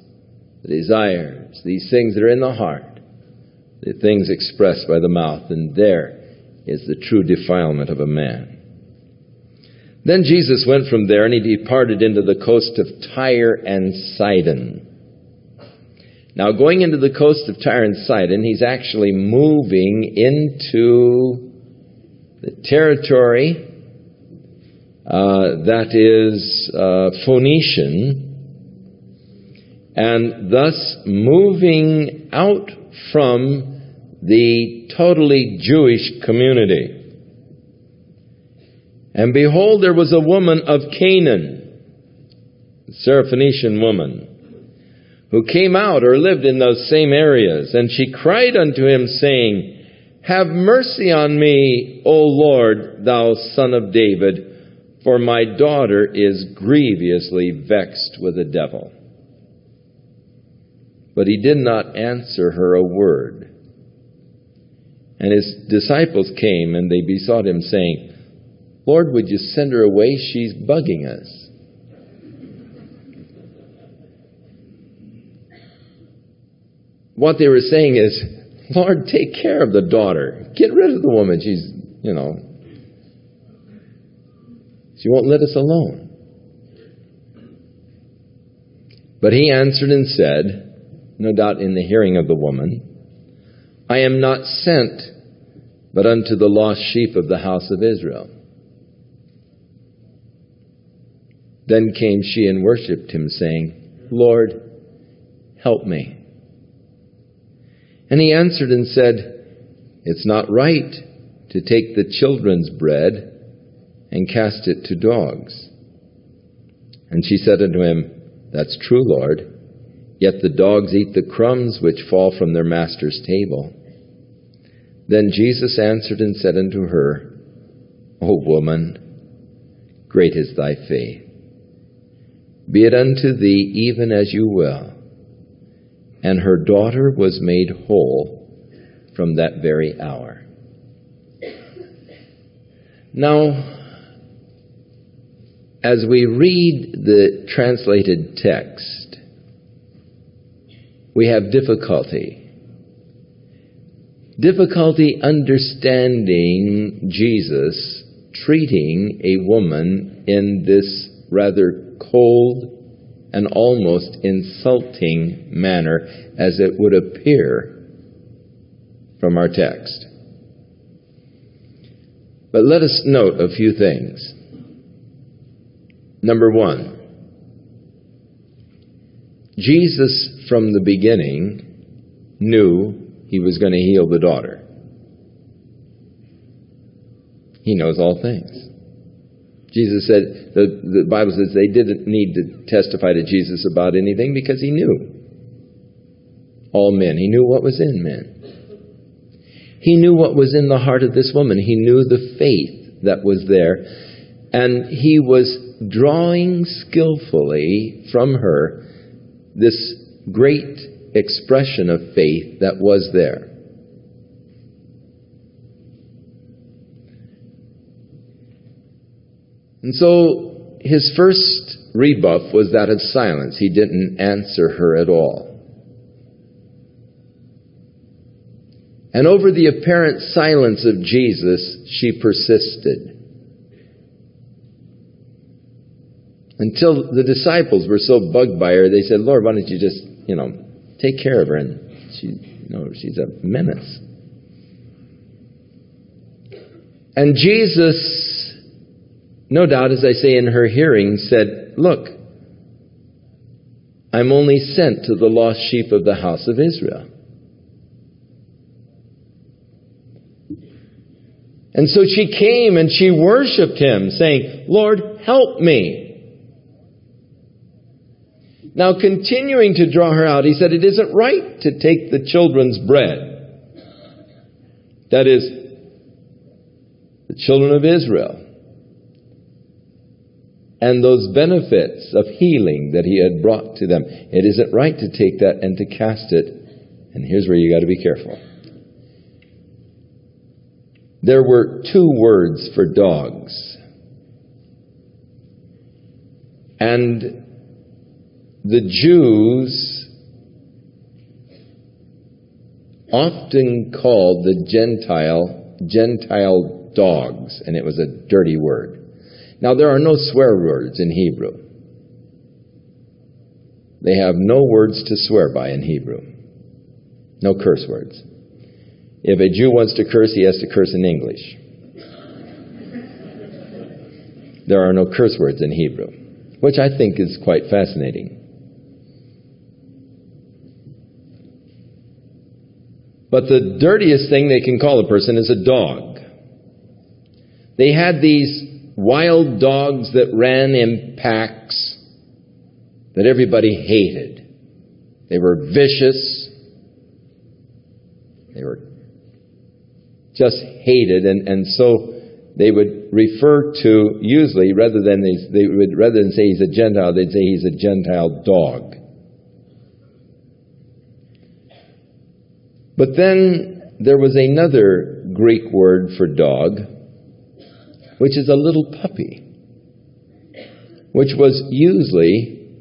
the desires, these things that are in the heart, the things expressed by the mouth, and there is the true defilement of a man. Then Jesus went from there and he departed into the coast of Tyre and Sidon. Now, going into the coast of Tyre and Sidon, he's actually moving into the territory that is Phoenician, and thus moving out from the totally Jewish community. And behold, there was a woman of Canaan, a Syrophoenician woman, who came out or lived in those same areas. And she cried unto him, saying, Have mercy on me, O Lord, thou Son of David, for my daughter is grievously vexed with a devil. But he did not answer her a word. And his disciples came, and they besought him, saying, Lord, would you send her away? She's bugging us. What they were saying is, Lord, take care of the daughter. Get rid of the woman. She's, she won't let us alone. But he answered and said, no doubt in the hearing of the woman, I am not sent but unto the lost sheep of the house of Israel. Then came she and worshipped him, saying, Lord, help me. And he answered and said, It's not right to take the children's bread and cast it to dogs. And she said unto him, That's true, Lord. Yet the dogs eat the crumbs which fall from their master's table. Then Jesus answered and said unto her, O woman, great is thy faith. Be it unto thee even as you will. And her daughter was made whole from that very hour. Now, as we read the translated text, we have difficulty difficulty understanding Jesus treating a woman in this rather cold and almost insulting manner, as it would appear from our text. But let us note a few things. Number one, Jesus from the beginning knew he was going to heal the daughter. He knows all things. Jesus said, the Bible says they didn't need to testify to Jesus about anything because he knew all men. He knew what was in men. He knew what was in the heart of this woman. He knew the faith that was there. And he was drawing skillfully from her this great expression of faith that was there. And so his first rebuff was that of silence. He didn't answer her at all. And over the apparent silence of Jesus, she persisted. Until the disciples were so bugged by her, they said, Lord, why don't you just, take care of her? And she's a menace. And Jesus, no doubt, as I say, in her hearing, said, look, I'm only sent to the lost sheep of the house of Israel. And so she came and she worshiped him, saying, Lord, help me. Now, continuing to draw her out, he said, it isn't right to take the children's bread. That is, the children of Israel. And those benefits of healing that he had brought to them. It isn't right to take that and to cast it. And here's where you got to be careful. There were two words for dogs. And the Jews often called the Gentile dogs, and it was a dirty word. Now, there are no swear words in Hebrew. They have no words to swear by in Hebrew. No curse words. If a Jew wants to curse, he has to curse in English. There are no curse words in Hebrew, which I think is quite fascinating. But the dirtiest thing they can call a person is a dog. They had these wild dogs that ran in packs that everybody hated. They were vicious. They were just hated, and so they would refer to, usually, rather than say he's a Gentile, they'd say he's a Gentile dog. But then there was another Greek word for dog, which is a little puppy, which was usually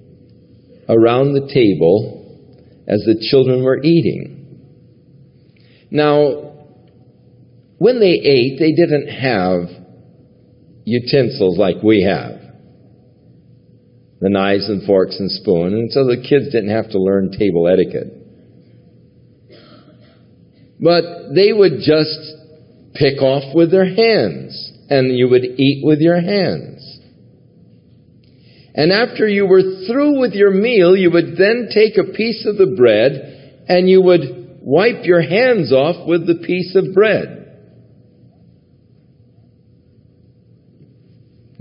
around the table as the children were eating. Now, when they ate, they didn't have utensils like we have, the knives and forks and spoon, and so the kids didn't have to learn table etiquette. But they would just pick off with their hands, and you would eat with your hands. And after you were through with your meal, you would then take a piece of the bread, and you would wipe your hands off with the piece of bread.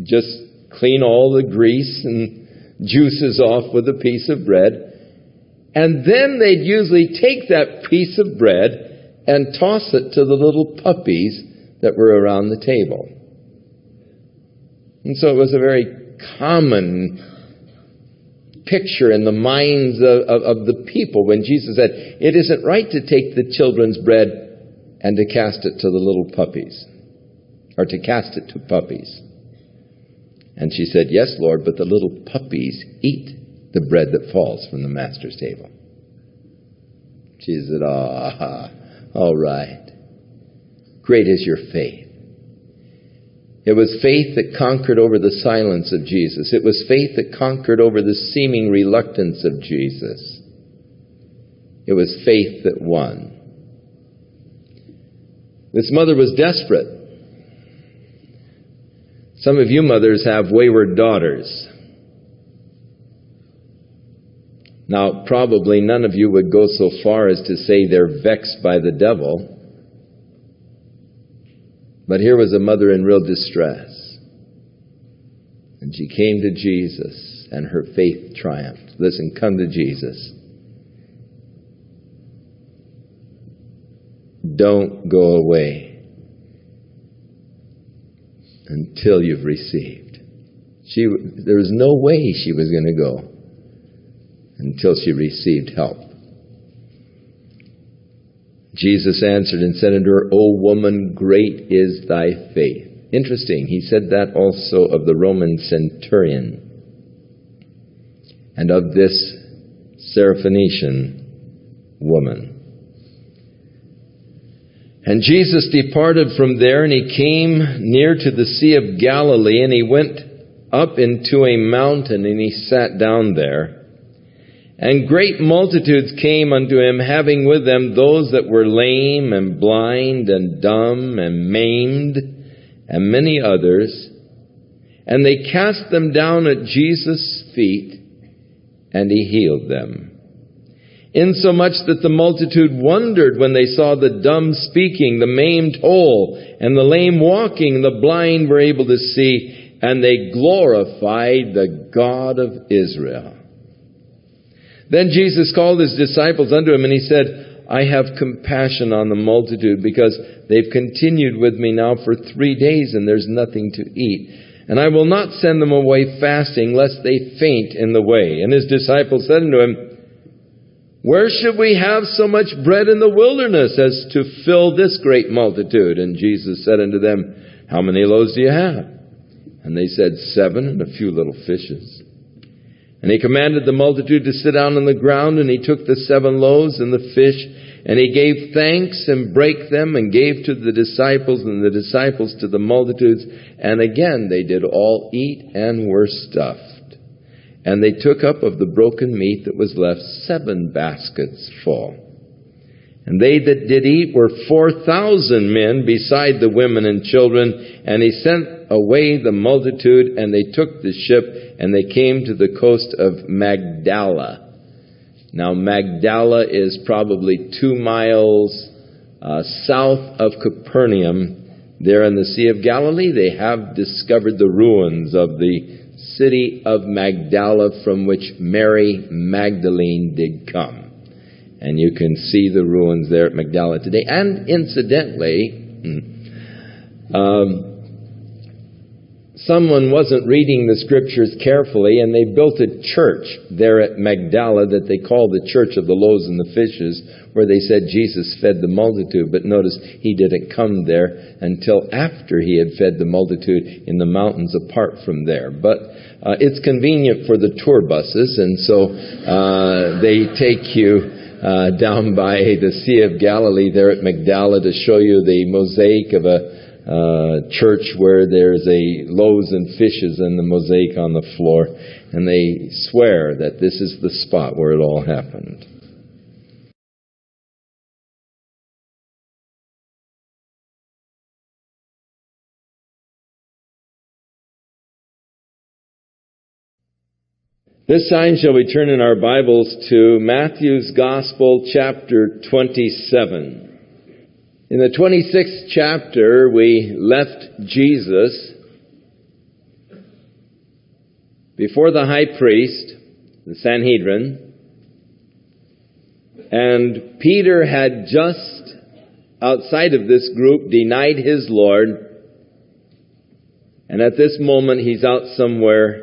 Just clean all the grease and juices off with a piece of bread. And then they'd usually take that piece of bread and toss it to the little puppies that were around the table. And so it was a very common picture in the minds of the people when Jesus said, it isn't right to take the children's bread and to cast it to the little puppies, or to cast it to puppies. And she said, yes, Lord, but the little puppies eat the bread that falls from the master's table. She said, All right. Great is your faith. It was faith that conquered over the silence of Jesus. It was faith that conquered over the seeming reluctance of Jesus. It was faith that won. This mother was desperate. Some of you mothers have wayward daughters. Now, probably none of you would go so far as to say they're vexed by the devil. But here was a mother in real distress. And she came to Jesus, and her faith triumphed. Listen, come to Jesus. Don't go away until you've received. There was no way she was going to go until she received help. Jesus answered and said unto her, O woman, great is thy faith. Interesting, he said that also of the Roman centurion and of this Syrophoenician woman. And Jesus departed from there, and he came near to the Sea of Galilee, and he went up into a mountain, and he sat down there. And great multitudes came unto him, having with them those that were lame and blind and dumb and maimed, and many others. And they cast them down at Jesus' feet, and he healed them. Insomuch that the multitude wondered when they saw the dumb speaking, the maimed whole, and the lame walking, and the blind were able to see, and they glorified the God of Israel. Then Jesus called his disciples unto him, and he said, I have compassion on the multitude, because they've continued with me now for 3 days, and there's nothing to eat. And I will not send them away fasting, lest they faint in the way. And his disciples said unto him, Where should we have so much bread in the wilderness as to fill this great multitude? And Jesus said unto them, How many loaves do you have? And they said, 7, and a few little fishes. And he commanded the multitude to sit down on the ground, and he took the 7 loaves and the fish, and he gave thanks and brake them, and gave to the disciples, and the disciples to the multitudes. And again they did all eat and were stuffed. And they took up of the broken meat that was left 7 baskets full. And they that did eat were 4,000 men, beside the women and children. And he sent away the multitude, and they took the ship, and they came to the coast of Magdala. Now, Magdala is probably 2 miles south of Capernaum. There in the Sea of Galilee, they have discovered the ruins of the city of Magdala, from which Mary Magdalene did come. And you can see the ruins there at Magdala today. And incidentally, someone wasn't reading the scriptures carefully, and they built a church there at Magdala that they called the Church of the Loaves and the Fishes, where they said Jesus fed the multitude. But notice, he didn't come there until after he had fed the multitude in the mountains apart from there. But it's convenient for the tour buses, and so they take you down by the Sea of Galilee there at Magdala to show you the mosaic of a church where there's a loaves and fishes and the mosaic on the floor. And they swear that this is the spot where it all happened. This time shall we turn in our Bibles to Matthew's Gospel, chapter 27. In the 26th chapter, we left Jesus before the high priest, the Sanhedrin, and Peter had just, outside of this group, denied his Lord, and at this moment he's out somewhere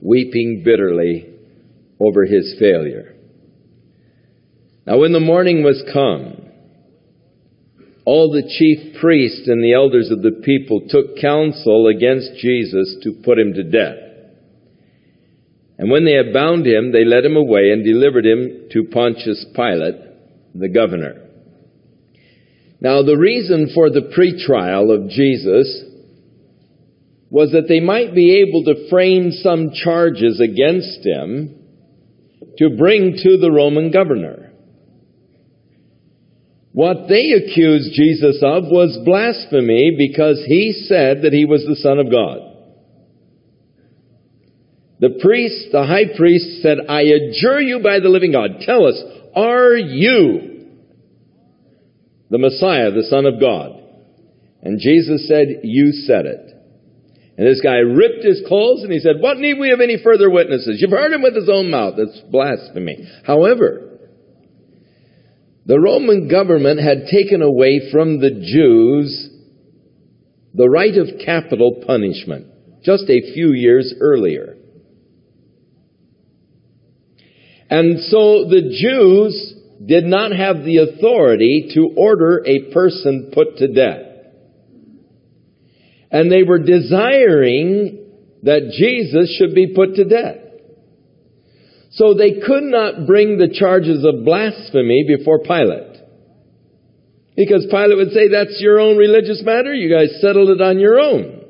weeping bitterly over his failure. Now when the morning was come, all the chief priests and the elders of the people took counsel against Jesus to put him to death. And when they had bound him, they led him away and delivered him to Pontius Pilate, the governor. Now, the reason for the pretrial of Jesus was that they might be able to frame some charges against him to bring to the Roman governor. What they accused Jesus of was blasphemy because he said that he was the Son of God. The high priest said, "I adjure you by the living God, tell us, are you the Messiah, the Son of God?" And Jesus said, "You said it." And this guy ripped his clothes and he said, "What need we of any further witnesses? You've heard him with his own mouth." That's blasphemy. However, the Roman government had taken away from the Jews the right of capital punishment just a few years earlier. And so the Jews did not have the authority to order a person put to death. And they were desiring that Jesus should be put to death. So they could not bring the charges of blasphemy before Pilate. Because Pilate would say, "That's your own religious matter. You guys settled it on your own."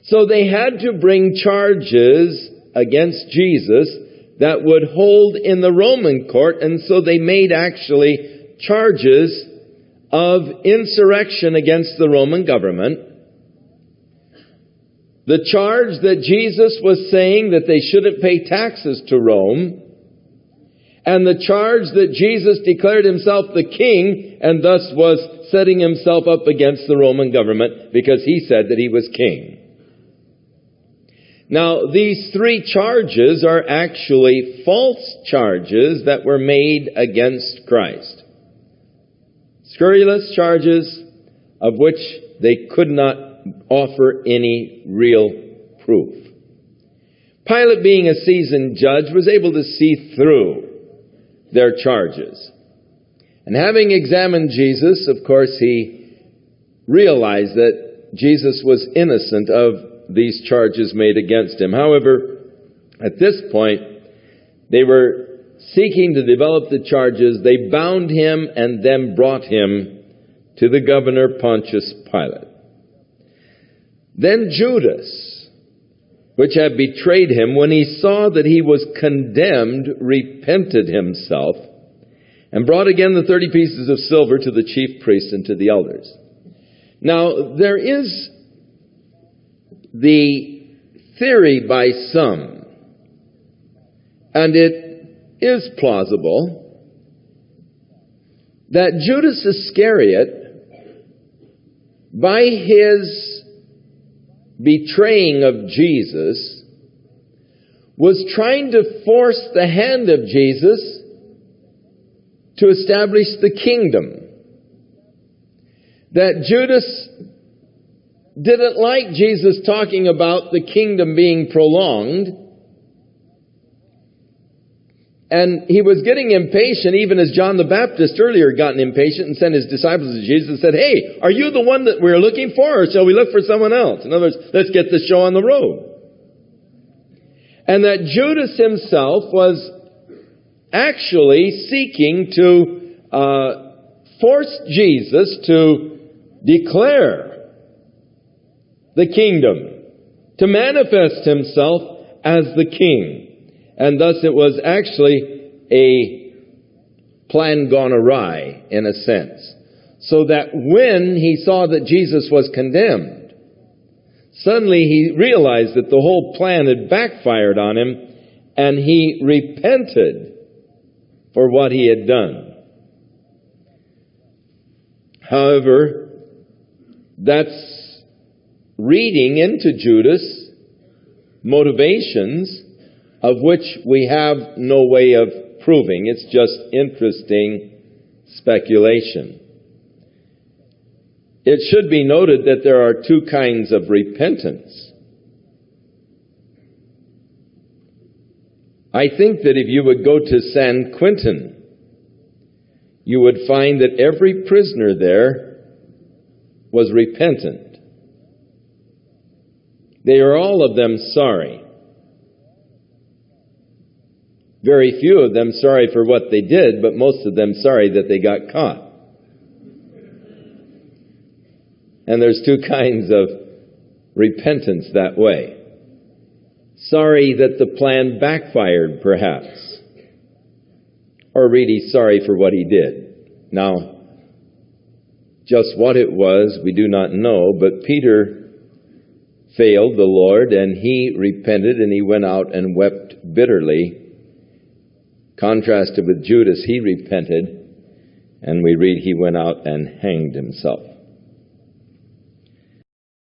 So they had to bring charges against Jesus that would hold in the Roman court, and so they made actually charges of insurrection against the Roman government. The charge that Jesus was saying that they shouldn't pay taxes to Rome, and the charge that Jesus declared himself the king and thus was setting himself up against the Roman government because he said that he was king. Now, these three charges are actually false charges that were made against Christ. Scurrilous charges of which they could not offer any real proof. Pilate, being a seasoned judge, was able to see through their charges. And having examined Jesus, of course, he realized that Jesus was innocent of these charges made against him. However, at this point, they were seeking to develop the charges. They bound him and then brought him to the governor Pontius Pilate. Then Judas, which had betrayed him, when he saw that he was condemned, repented himself and brought again the 30 pieces of silver to the chief priests and to the elders. Now, there is the theory by some, and it is plausible, that Judas Iscariot, by his betraying of Jesus, was trying to force the hand of Jesus to establish the kingdom. That Judas didn't like Jesus talking about the kingdom being prolonged. And he was getting impatient, even as John the Baptist earlier gotten impatient and sent his disciples to Jesus and said, "Hey, are you the one that we're looking for, or shall we look for someone else?" In other words, let's get the show on the road. And that Judas himself was actually seeking to force Jesus to declare the kingdom, to manifest himself as the king. And thus it was actually a plan gone awry, in a sense. So that when he saw that Jesus was condemned, suddenly he realized that the whole plan had backfired on him, and he repented for what he had done. However, that's reading into Judas motivations of which we have no way of proving. It's just interesting speculation. It should be noted that there are two kinds of repentance. I think that if you would go to San Quentin, you would find that every prisoner there was repentant. They are all of them sorry. Very few of them sorry for what they did, but most of them sorry that they got caught. And there's two kinds of repentance that way. Sorry that the plan backfired, perhaps. Or really sorry for what he did. Now, just what it was, we do not know, but Peter failed the Lord, and he repented, and he went out and wept bitterly. Contrasted with Judas, he repented, and we read he went out and hanged himself.